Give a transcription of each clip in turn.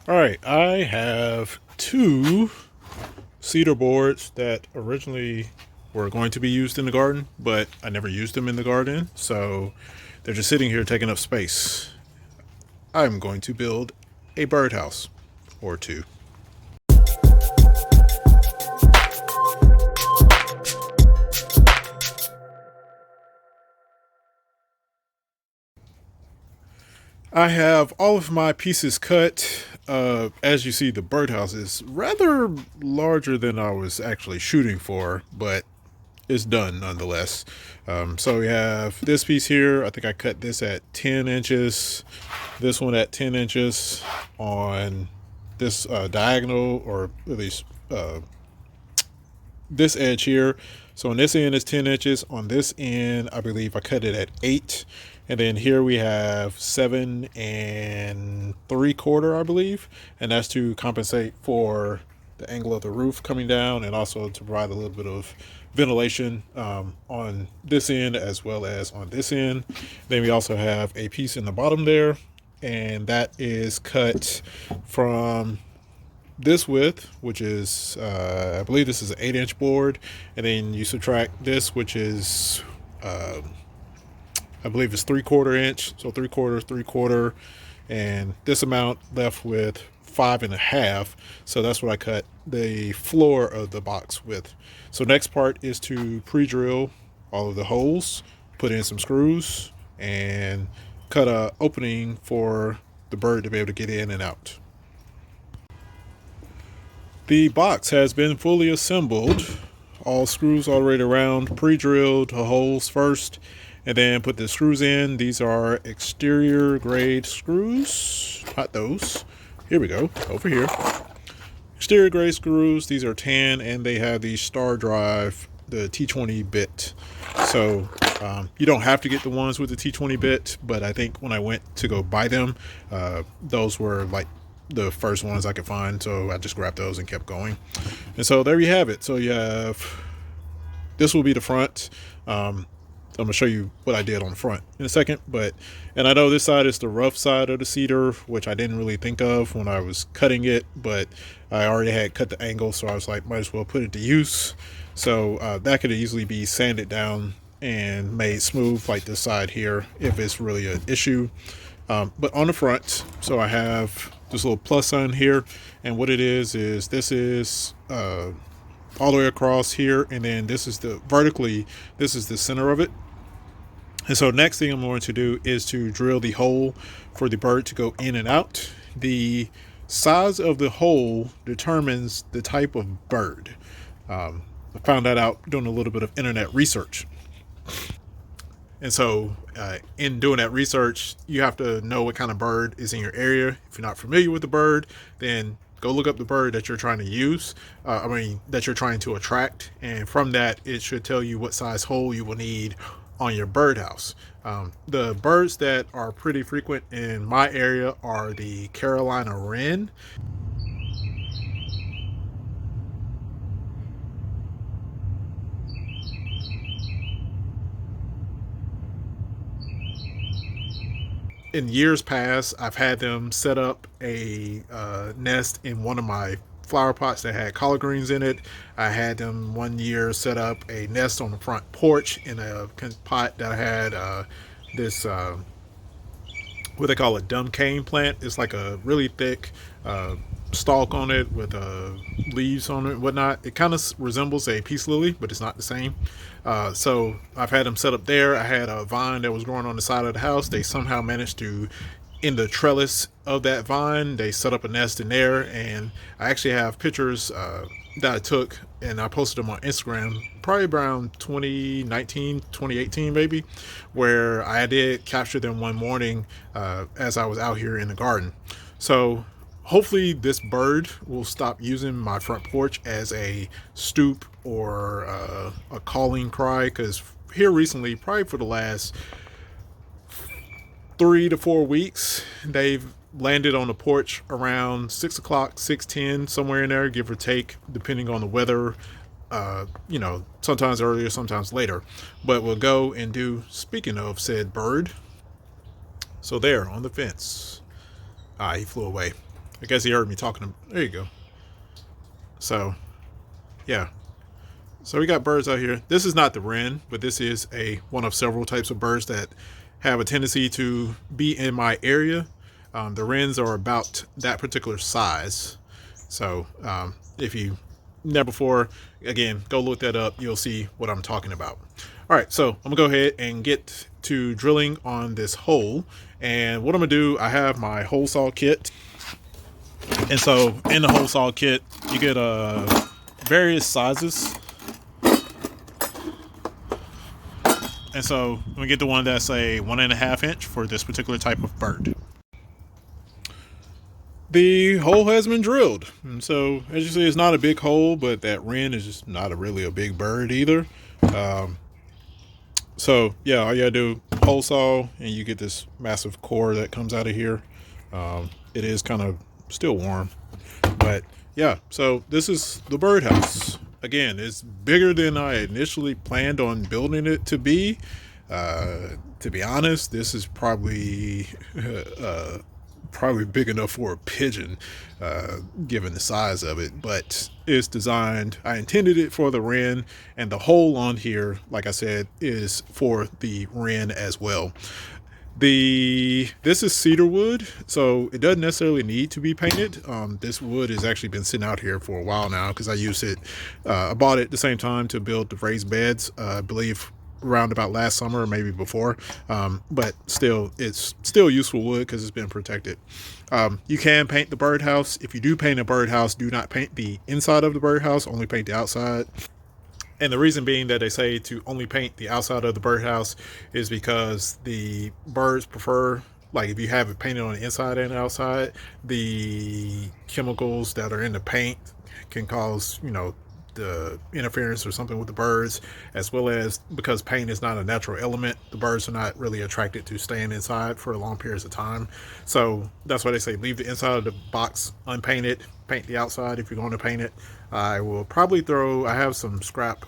All right, I have two cedar boards that originally were going to be used in the garden, but I never used them in the garden, so they're just sitting here taking up space. I'm going to build a birdhouse or two. I have all of my pieces cut. As you see, the birdhouse is rather larger than I was actually shooting for, but it's done nonetheless. So we have this piece here. I think I cut this at 10 inches, this one at 10 inches on this diagonal, or at least this edge here. So on this end is 10 inches. On this end, I believe I cut it at 8. And then here we have 7 3/4, I believe. And that's to compensate for the angle of the roof coming down, and also to provide a little bit of ventilation on this end as well as on this end. Then we also have a piece in the bottom there, and that is cut from this width, which is I believe this is an 8-inch board, and then you subtract this, which is I believe it's 3/4 inch, so 3/4, 3/4, and this amount left with 5.5. So that's what I cut the floor of the box with. So next part is to pre-drill all of the holes, put in some screws, and cut a opening for the bird to be able to get in and out. The box has been fully assembled. All screws all the way around, pre-drilled the holes first, and then put the screws in. These are exterior grade screws, not those. Here we go, over here. Exterior grade screws. These are tan, and they have the Star Drive, the T20 bit. So you don't have to get the ones with the T20 bit, but I think when I went to go buy them, those were like the first ones I could find, so I just grabbed those and kept going. And so there you have it. So you have, this will be the front. I'm gonna show you what I did on the front in a second, and I know this side is the rough side of the cedar, which I didn't really think of when I was cutting it, but I already had cut the angle, so I was like, might as well put it to use. So that could easily be sanded down and made smooth like this side here if it's really an issue. But on the front, so I have this little plus sign here, and what it is this is all the way across here, and then this is the vertically, this is the center of it. And so next thing I'm going to do is to drill the hole for the bird to go in and out. The size of the hole determines the type of bird. I found that out doing a little bit of internet research. And so in doing that research, you have to know what kind of bird is in your area. If you're not familiar with the bird, then go look up the bird that you're trying to use. That you're trying to attract. And from that, it should tell you what size hole you will need on your birdhouse. The birds that are pretty frequent in my area are the Carolina wren. In years past, I've had them set up a nest in one of my flower pots that had collard greens in it. I had them one year set up a nest on the front porch in a pot that had this what they call a dumb cane plant. It's like a really thick stalk on it with leaves on it and whatnot. It kind of resembles a peace lily, but it's not the same. So I've had them set up there. I had a vine that was growing on the side of the house. They somehow managed to, in the trellis of that vine, they set up a nest in there. And I actually have pictures that I took, and I posted them on Instagram probably around 2019, 2018 maybe, where I did capture them one morning as I was out here in the garden. So hopefully this bird will stop using my front porch as a stoop or a calling cry, because here recently, probably for the last 3 to 4 weeks, they've landed on the porch around 6 o'clock, 6:10, somewhere in there, give or take, depending on the weather. Sometimes earlier, sometimes later. But we'll go and do, speaking of said bird, so there on the fence. He flew away. I guess he heard me talking. There you go. So, yeah. So we got birds out here. This is not the wren, but this is one of several types of birds that have a tendency to be in my area. The wrens are about that particular size. So if you never before, again, go look that up. You'll see what I'm talking about. All right, so I'm gonna go ahead and get to drilling on this hole. And what I'm gonna do, I have my hole saw kit. And so in the hole saw kit, you get various sizes. And so I'm gonna get the one that's a 1.5 inch for this particular type of bird. The hole has been drilled, and so as you see, it's not a big hole, but that wren is just not really a big bird either. So yeah, all you gotta do, hole saw, and you get this massive core that comes out of here. It is kind of still warm, but yeah. So this is the birdhouse. Again, it's bigger than I initially planned on building it to be. To be honest, this is probably probably big enough for a pigeon, given the size of it. But it's designed. I intended it for the wren, and the hole on here, like I said, is for the wren as well. This is cedar wood, so it doesn't necessarily need to be painted. This wood has actually been sitting out here for a while now because I used it. I bought it at the same time to build the raised beds, I believe around about last summer or maybe before. But still, it's still useful wood because it's been protected. You can paint the birdhouse. If you do paint a birdhouse, do not paint the inside of the birdhouse, only paint the outside. And the reason being that they say to only paint the outside of the birdhouse is because the birds prefer, like if you have it painted on the inside and outside, the chemicals that are in the paint can cause, the interference or something with the birds, as well as because paint is not a natural element, the birds are not really attracted to staying inside for long periods of time. So that's why they say leave the inside of the box unpainted, paint the outside if you're going to paint it. I will probably I have some scrap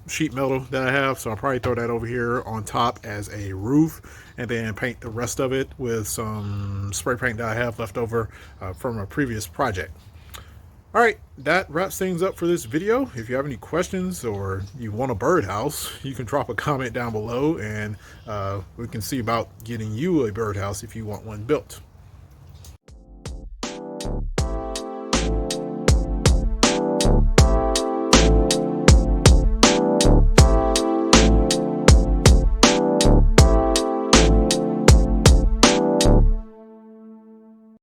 sheet metal that I have, so I'll probably throw that over here on top as a roof, and then paint the rest of it with some spray paint that I have left over from a previous project. All right, that wraps things up for this video. If you have any questions or you want a birdhouse, you can drop a comment down below, and we can see about getting you a birdhouse if you want one built.